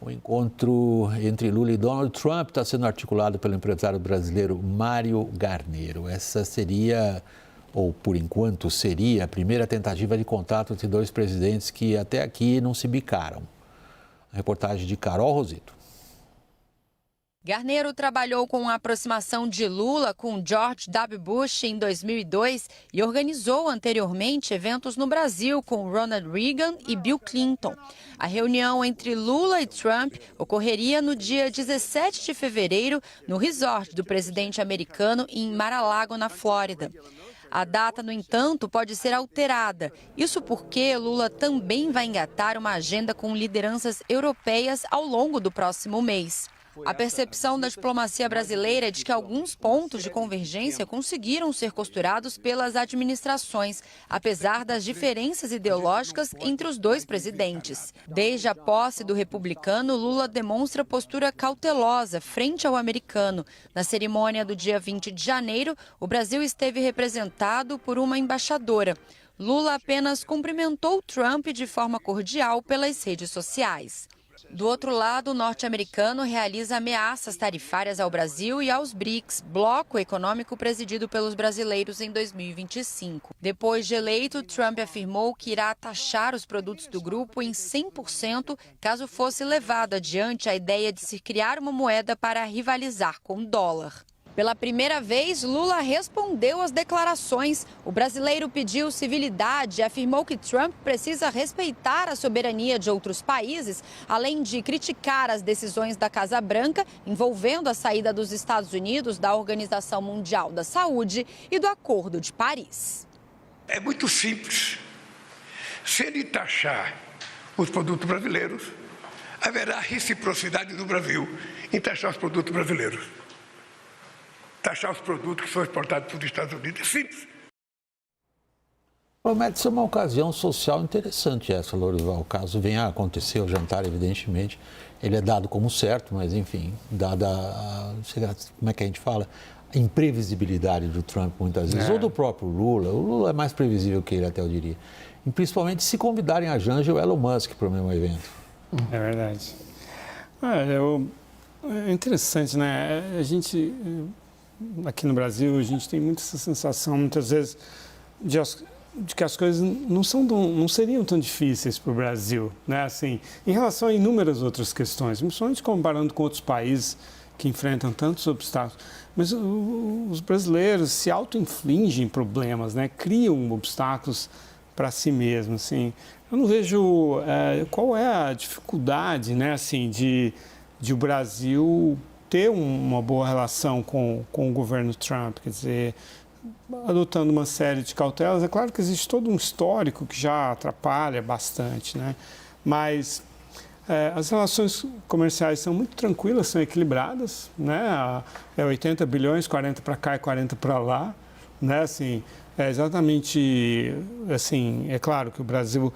O encontro entre Lula e Donald Trump está sendo articulado pelo empresário brasileiro Mário Garneiro. Essa seria, ou por enquanto seria, a primeira tentativa de contato entre dois presidentes que até aqui não se bicaram. A reportagem de Carol Rosito. Garneiro trabalhou com a aproximação de Lula com George W. Bush em 2002 e organizou anteriormente eventos no Brasil com Ronald Reagan e Bill Clinton. A reunião entre Lula e Trump ocorreria no dia 17 de fevereiro no resort do presidente americano em Mar-a-Lago, na Flórida. A data, no entanto, pode ser alterada. Isso porque Lula também vai engatar uma agenda com lideranças europeias ao longo do próximo mês. A percepção da diplomacia brasileira é de que alguns pontos de convergência conseguiram ser costurados pelas administrações, apesar das diferenças ideológicas entre os dois presidentes. Desde a posse do republicano, Lula demonstra postura cautelosa frente ao americano. Na cerimônia do dia 20 de janeiro, o Brasil esteve representado por uma embaixadora. Lula apenas cumprimentou Trump de forma cordial pelas redes sociais. Do outro lado, o norte-americano realiza ameaças tarifárias ao Brasil e aos BRICS, bloco econômico presidido pelos brasileiros em 2025. Depois de eleito, Trump afirmou que irá taxar os produtos do grupo em 100% caso fosse levado adiante a ideia de se criar uma moeda para rivalizar com o dólar. Pela primeira vez, Lula respondeu às declarações. O brasileiro pediu civilidade e afirmou que Trump precisa respeitar a soberania de outros países, além de criticar as decisões da Casa Branca envolvendo a saída dos Estados Unidos da Organização Mundial da Saúde e do Acordo de Paris. É muito simples. Se ele taxar os produtos brasileiros, haverá reciprocidade do Brasil em taxar os produtos brasileiros. Taxar os produtos que são exportados para os Estados Unidos. É simples. Promete ser uma ocasião social interessante essa, Lorival. Caso venha a acontecer o jantar, evidentemente, ele é dado como certo, mas enfim, dada a, como é que a gente fala? A imprevisibilidade do Trump muitas vezes, ou do próprio Lula. O Lula é mais previsível que ele, até eu diria. E principalmente se convidarem a Janja e o Elon Musk para o mesmo evento. É verdade. É interessante, né? A gente... Aqui no Brasil, a gente tem muita essa sensação, muitas vezes, de que as coisas não seriam tão difíceis para o Brasil, né? Assim, em relação a inúmeras outras questões, principalmente comparando com outros países que enfrentam tantos obstáculos. Mas os brasileiros se auto-infligem problemas, né? Criam obstáculos para si mesmos. Assim. Eu não vejo qual é a dificuldade, né? Assim, de o Brasil ter uma boa relação com o governo Trump, quer dizer, adotando uma série de cautelas. É claro que existe todo um histórico que já atrapalha bastante, né? Mas as relações comerciais são muito tranquilas, são equilibradas, né? É 80 bilhões, 40 para cá e 40 para lá, né? Assim, é exatamente assim, é claro que o Brasil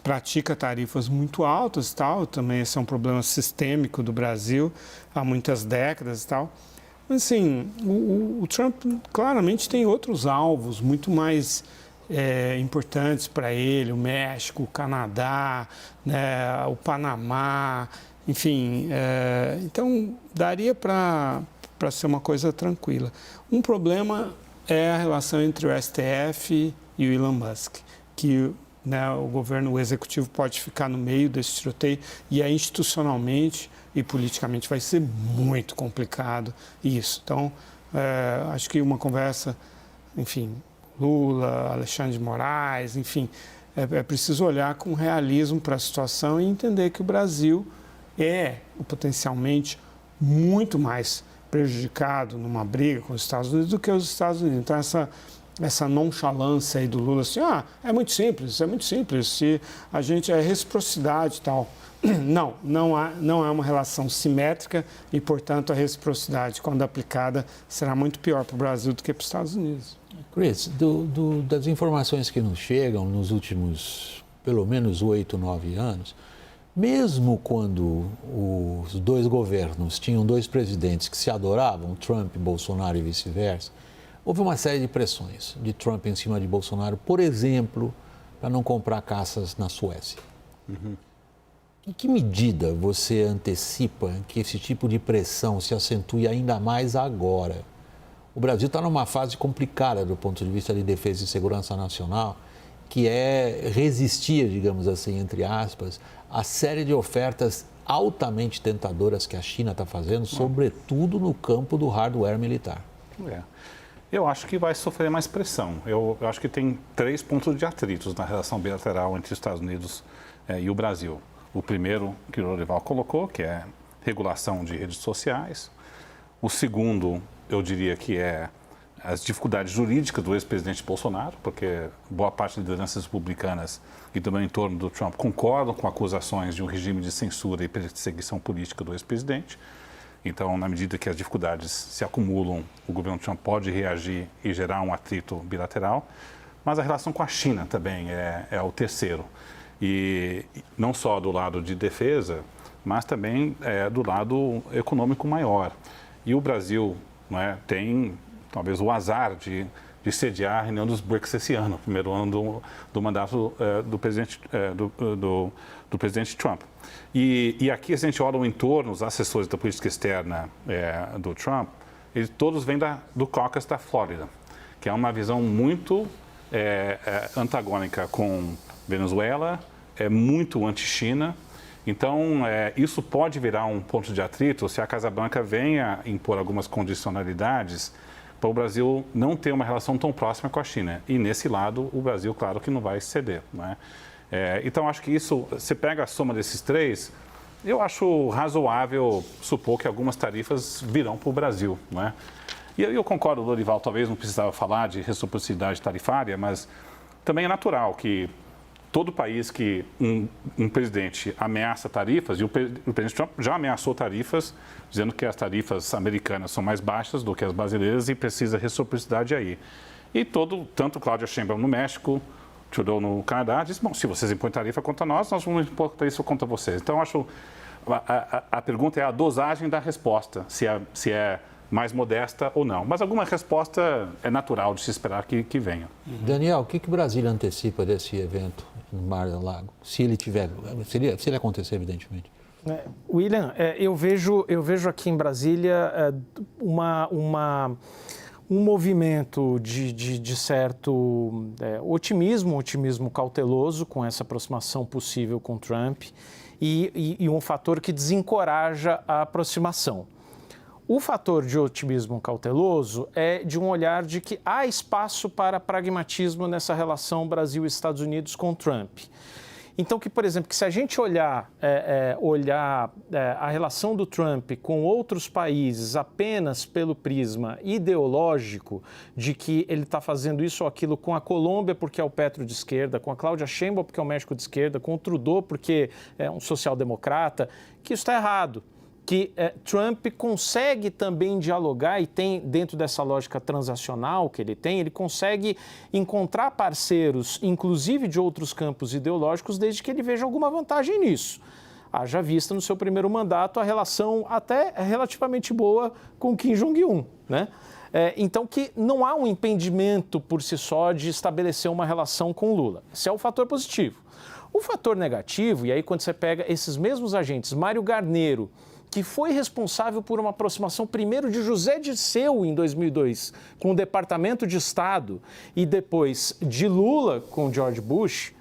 pratica tarifas muito altas e tal, também esse é um problema sistêmico do Brasil há muitas décadas e tal. Mas assim, o Trump claramente tem outros alvos muito mais importantes para ele, o México, o Canadá, né, o Panamá, enfim, então daria para ser uma coisa tranquila. Um problema é a relação entre o STF e o Elon Musk, que né, o governo, o executivo pode ficar no meio desse tiroteio e aí institucionalmente e politicamente vai ser muito complicado isso. Então, acho que uma conversa, enfim, Lula, Alexandre de Moraes, enfim, é preciso olhar com realismo para a situação e entender que o Brasil é potencialmente muito mais prejudicado numa briga com os Estados Unidos do que os Estados Unidos. Então, essa nonchalância aí do Lula, assim, é muito simples, se a gente é reciprocidade e tal. Não é uma relação simétrica e, portanto, a reciprocidade, quando aplicada, será muito pior para o Brasil do que para os Estados Unidos. Chris, das informações que nos chegam nos últimos, pelo menos, 8, 9 anos, mesmo quando os dois governos tinham dois presidentes que se adoravam, Trump, Bolsonaro e vice-versa, houve uma série de pressões de Trump em cima de Bolsonaro, por exemplo, para não comprar caças na Suécia. Em que medida você antecipa que esse tipo de pressão se acentue ainda mais agora? O Brasil está numa fase complicada do ponto de vista de defesa e segurança nacional, que é resistir, digamos assim, entre aspas, à série de ofertas altamente tentadoras que a China está fazendo, sobretudo no campo do hardware militar. Eu acho que vai sofrer mais pressão. Eu acho que tem 3 pontos de atritos na relação bilateral entre os Estados Unidos e o Brasil. O primeiro que o Lorival colocou, que é regulação de redes sociais. O segundo, eu diria que é as dificuldades jurídicas do ex-presidente Bolsonaro, porque boa parte das lideranças republicanas e também em torno do Trump concordam com acusações de um regime de censura e perseguição política do ex-presidente. Então, na medida que as dificuldades se acumulam, o governo Trump pode reagir e gerar um atrito bilateral. Mas a relação com a China também é o terceiro. E não só do lado de defesa, mas também do lado econômico maior. E o Brasil, né, tem talvez o azar de sediar a reunião dos BRICS esse ano, primeiro ano do mandato do presidente Trump. E aqui a gente olha o entorno, os assessores da política externa do Trump, eles todos vêm do caucus da Flórida, que é uma visão muito antagônica com Venezuela, é muito anti-China. Então, isso pode virar um ponto de atrito se a Casa Branca venha impor algumas condicionalidades para o Brasil não ter uma relação tão próxima com a China. E, nesse lado, o Brasil, claro que não vai ceder. Não é? Então, acho que isso, você pega a soma desses 3, eu acho razoável supor que algumas tarifas virão para o Brasil. Não é? E eu concordo, Lorival, talvez não precisava falar de reciprocidade tarifária, mas também é natural que todo país que um presidente ameaça tarifas, e o presidente Trump já ameaçou tarifas, dizendo que as tarifas americanas são mais baixas do que as brasileiras e precisa reciprocidade aí. E tanto Cláudia Sheinbaum no México, Trudeau no Canadá, disse, bom, se vocês impõem tarifa contra nós vamos impor tarifa contra vocês. Então, acho a pergunta é a dosagem da resposta, se é mais modesta ou não. Mas alguma resposta é natural de se esperar que venha. Daniel, o que o Brasil antecipa desse evento no Mar-a-Lago? Se ele acontecer, evidentemente. William, eu vejo aqui em Brasília um movimento de certo otimismo cauteloso com essa aproximação possível com Trump e um fator que desencoraja a aproximação. O fator de otimismo cauteloso é de um olhar de que há espaço para pragmatismo nessa relação Brasil-Estados Unidos com Trump. Então, por exemplo, que se a gente olhar a relação do Trump com outros países apenas pelo prisma ideológico de que ele está fazendo isso ou aquilo com a Colômbia porque é o Petro de esquerda, com a Cláudia Sheinbaum porque é o México de esquerda, com o Trudeau porque é um social-democrata, que isso está errado. Que Trump consegue também dialogar e tem, dentro dessa lógica transacional que ele tem, ele consegue encontrar parceiros, inclusive de outros campos ideológicos, desde que ele veja alguma vantagem nisso. Haja vista no seu primeiro mandato a relação até relativamente boa com Kim Jong-un, né? Então, que não há um impedimento por si só de estabelecer uma relação com Lula. Esse é o fator positivo. O fator negativo, e aí quando você pega esses mesmos agentes, Mário Garneiro, que foi responsável por uma aproximação primeiro de José Dirceu em 2002 com o Departamento de Estado e depois de Lula com George Bush,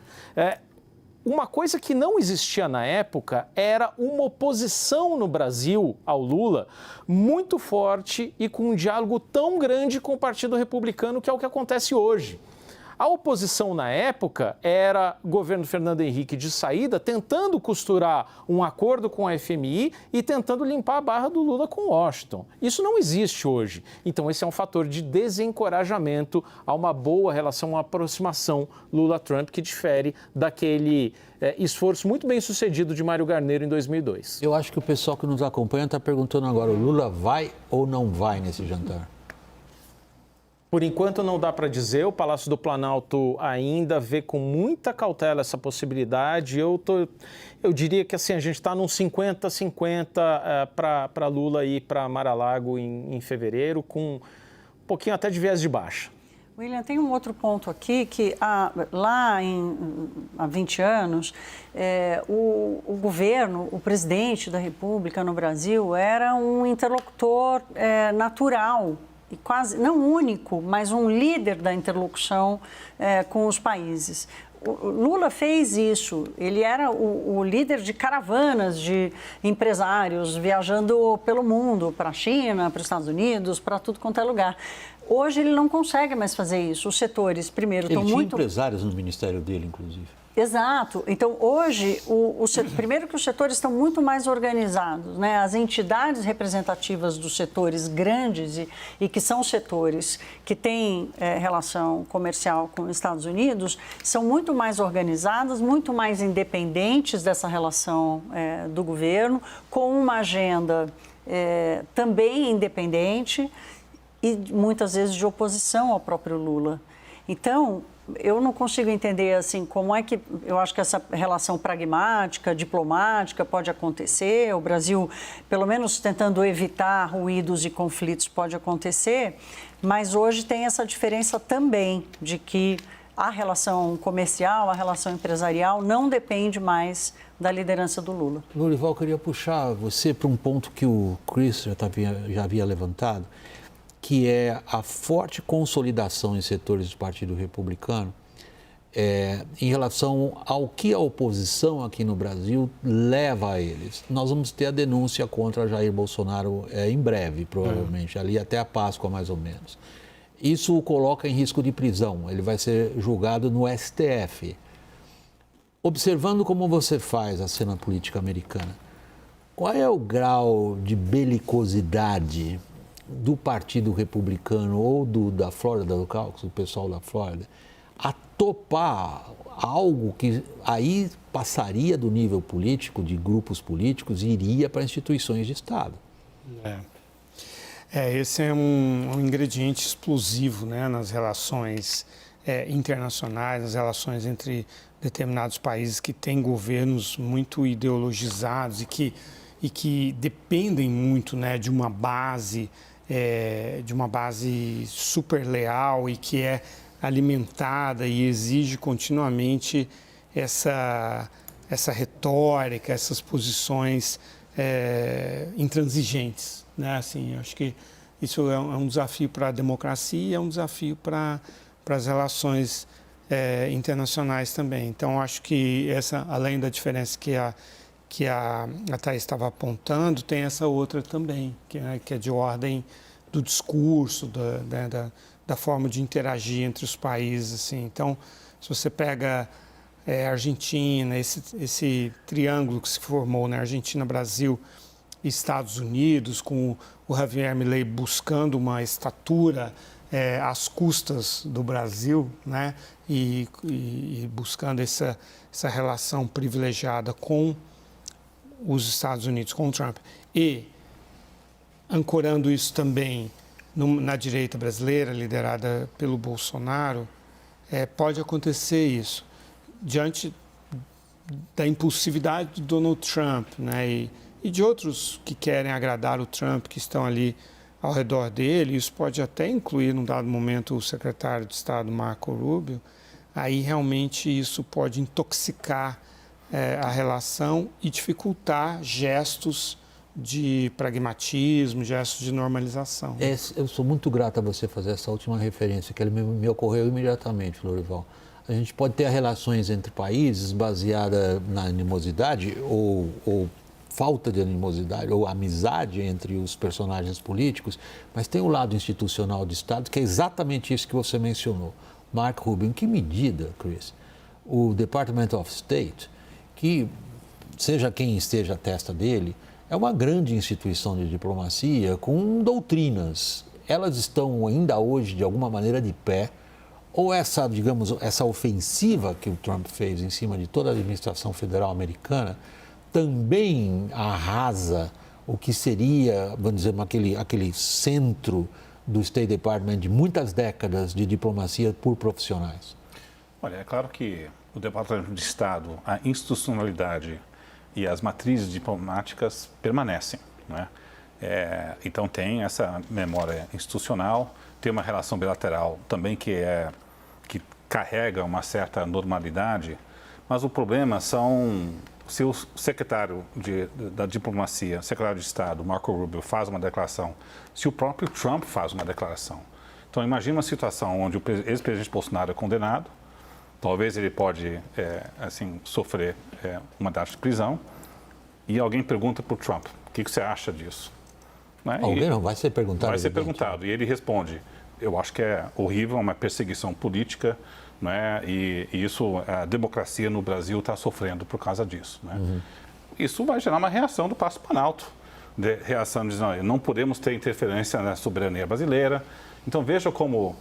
uma coisa que não existia na época era uma oposição no Brasil ao Lula muito forte e com um diálogo tão grande com o Partido Republicano, que é o que acontece hoje. A oposição na época era o governo Fernando Henrique de saída, tentando costurar um acordo com a FMI e tentando limpar a barra do Lula com Washington. Isso não existe hoje. Então, esse é um fator de desencorajamento a uma boa relação, uma aproximação Lula-Trump, que difere daquele esforço muito bem sucedido de Mário Garneiro em 2002. Eu acho que o pessoal que nos acompanha está perguntando agora, o Lula vai ou não vai nesse jantar? Por enquanto não dá para dizer, o Palácio do Planalto ainda vê com muita cautela essa possibilidade. Eu diria que assim, a gente está num 50-50 para Lula ir para Mar-a-Lago em fevereiro, com um pouquinho até de viés de baixa. William, tem um outro ponto aqui que há 20 anos, o governo, o presidente da República no Brasil era um interlocutor natural e quase, não único, mas um líder da interlocução com os países. O Lula fez isso, ele era o líder de caravanas de empresários viajando pelo mundo, para a China, para os Estados Unidos, para tudo quanto é lugar. Hoje ele não consegue mais fazer isso. Os setores, primeiro, estão muito... Ele tinha empresários no ministério dele, inclusive. Exato. Então, hoje, primeiro que os setores estão muito mais organizados, né? As entidades representativas dos setores grandes e que são setores que têm relação comercial com os Estados Unidos, são muito mais organizadas, muito mais independentes dessa relação do governo, com uma agenda também independente e muitas vezes de oposição ao próprio Lula. Então, eu não consigo entender assim como é que eu acho que essa relação pragmática, diplomática pode acontecer. O Brasil, pelo menos tentando evitar ruídos e conflitos, pode acontecer, mas hoje tem essa diferença também de que a relação comercial, a relação empresarial não depende mais da liderança do Lula. Lourival, eu queria puxar você para um ponto que o Chris já havia levantado, que é a forte consolidação em setores do Partido Republicano em relação ao que a oposição aqui no Brasil leva a eles. Nós vamos ter a denúncia contra Jair Bolsonaro em breve, provavelmente, ali até a Páscoa, mais ou menos. Isso o coloca em risco de prisão, ele vai ser julgado no STF. Observando como você faz a cena política americana, qual é o grau de belicosidade do Partido Republicano ou da Flórida, do Caucus, do pessoal da Flórida, a topar algo que aí passaria do nível político, de grupos políticos, e iria para instituições de Estado? Esse é um ingrediente explosivo, né, nas relações internacionais, nas relações entre determinados países que têm governos muito ideologizados e que dependem muito, né, de uma base super leal e que é alimentada e exige continuamente essa retórica, essas posições intransigentes, né? Assim, eu acho que isso é um desafio para a democracia, é um desafio para as relações internacionais também. Então, acho que além da diferença que a Thaís estava apontando, tem essa outra também, que é de ordem do discurso, da forma de interagir entre os países. Assim. Então, se você pega a Argentina, esse triângulo que se formou, né, Argentina, Brasil e Estados Unidos, com o Javier Milei buscando uma estatura às custas do Brasil, né, e buscando essa relação privilegiada com os Estados Unidos, com o Trump, e ancorando isso também na direita brasileira, liderada pelo Bolsonaro, pode acontecer isso. Diante da impulsividade do Donald Trump, né, e de outros que querem agradar o Trump, que estão ali ao redor dele, isso pode até incluir, num dado momento, o secretário de Estado, Marco Rubio, aí realmente isso pode intoxicar a relação e dificultar gestos de pragmatismo, gestos de normalização. Eu sou muito grato a você fazer essa última referência, que ele me ocorreu imediatamente, Lourival. A gente pode ter relações entre países baseada na animosidade ou falta de animosidade ou amizade entre os personagens políticos, mas tem o lado institucional do Estado, que é exatamente isso que você mencionou. Marco Rubio, em que medida, Chris, o Department of State, que, seja quem esteja à testa dele, é uma grande instituição de diplomacia com doutrinas. Elas estão ainda hoje, de alguma maneira, de pé? Ou essa ofensiva que o Trump fez em cima de toda a administração federal americana também arrasa o que seria, vamos dizer, aquele centro do State Department de muitas décadas de diplomacia por profissionais? Olha, é claro que o Departamento de Estado, a institucionalidade e as matrizes diplomáticas permanecem, né? Então tem essa memória institucional, tem uma relação bilateral também que carrega uma certa normalidade, mas o problema são se o secretário da diplomacia, secretário de Estado, Marco Rubio, faz uma declaração, se o próprio Trump faz uma declaração. Então imagine uma situação onde o ex-presidente Bolsonaro é condenado, talvez ele pode sofrer uma data de prisão, e alguém pergunta para o Trump, o que você acha disso? Alguém não vai ser perguntado. Vai ser perguntado. E ele responde, eu acho que é horrível, uma perseguição política, e isso, a democracia no Brasil está sofrendo por causa disso. Isso vai gerar uma reação do Palácio Planalto, reação dizendo, não podemos ter interferência na soberania brasileira. Então veja como,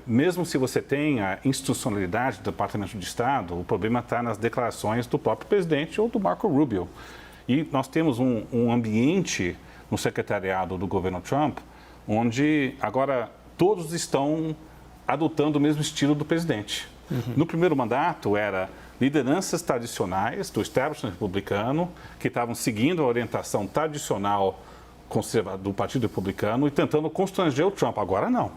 mesmo se você tem a institucionalidade do Departamento de Estado, o problema está nas declarações do próprio presidente ou do Marco Rubio. E nós temos um ambiente no secretariado do governo Trump, onde agora todos estão adotando o mesmo estilo do presidente. No primeiro mandato era lideranças tradicionais do establishment republicano que estavam seguindo a orientação tradicional do Partido Republicano e tentando constranger o Trump. Agora não.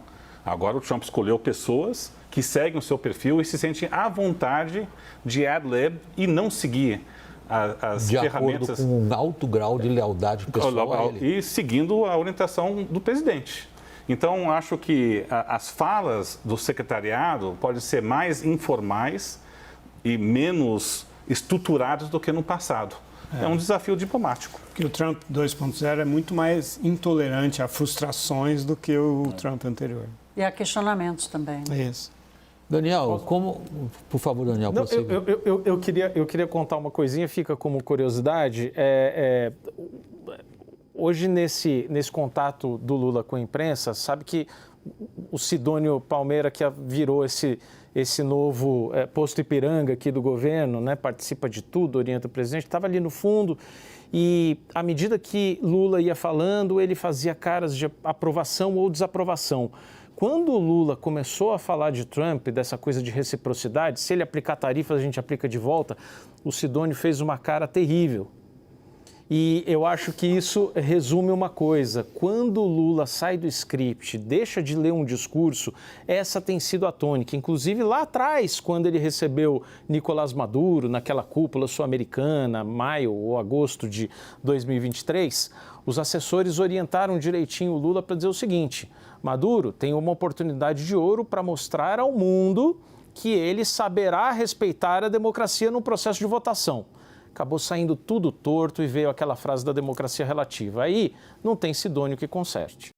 Agora o Trump escolheu pessoas que seguem o seu perfil e se sentem à vontade de ad-lib e não seguir as ferramentas... De acordo com um alto grau de lealdade pessoal a ele. E seguindo a orientação do presidente. Então, acho que as falas do secretariado podem ser mais informais e menos estruturadas do que no passado. É um desafio diplomático. Porque o Trump 2.0 é muito mais intolerante a frustrações do que o Trump anterior. E a questionamentos também. Isso. Daniel, por favor, Daniel, não, eu queria contar uma coisinha, fica como curiosidade. Hoje, nesse contato do Lula com a imprensa, sabe que o Sidônio Palmeira, que virou esse novo posto Ipiranga aqui do governo, participa de tudo, orienta o presidente, estava ali no fundo e, à medida que Lula ia falando, ele fazia caras de aprovação ou desaprovação. Quando o Lula começou a falar de Trump, dessa coisa de reciprocidade, se ele aplicar tarifas, a gente aplica de volta, o Sidônio fez uma cara terrível. E eu acho que isso resume uma coisa, quando o Lula sai do script, deixa de ler um discurso, essa tem sido a tônica. Inclusive lá atrás, quando ele recebeu Nicolás Maduro, naquela cúpula sul-americana, maio ou agosto de 2023, os assessores orientaram direitinho o Lula para dizer o seguinte: Maduro tem uma oportunidade de ouro para mostrar ao mundo que ele saberá respeitar a democracia no processo de votação. Acabou saindo tudo torto e veio aquela frase da democracia relativa. Aí não tem Sidônio que conserte.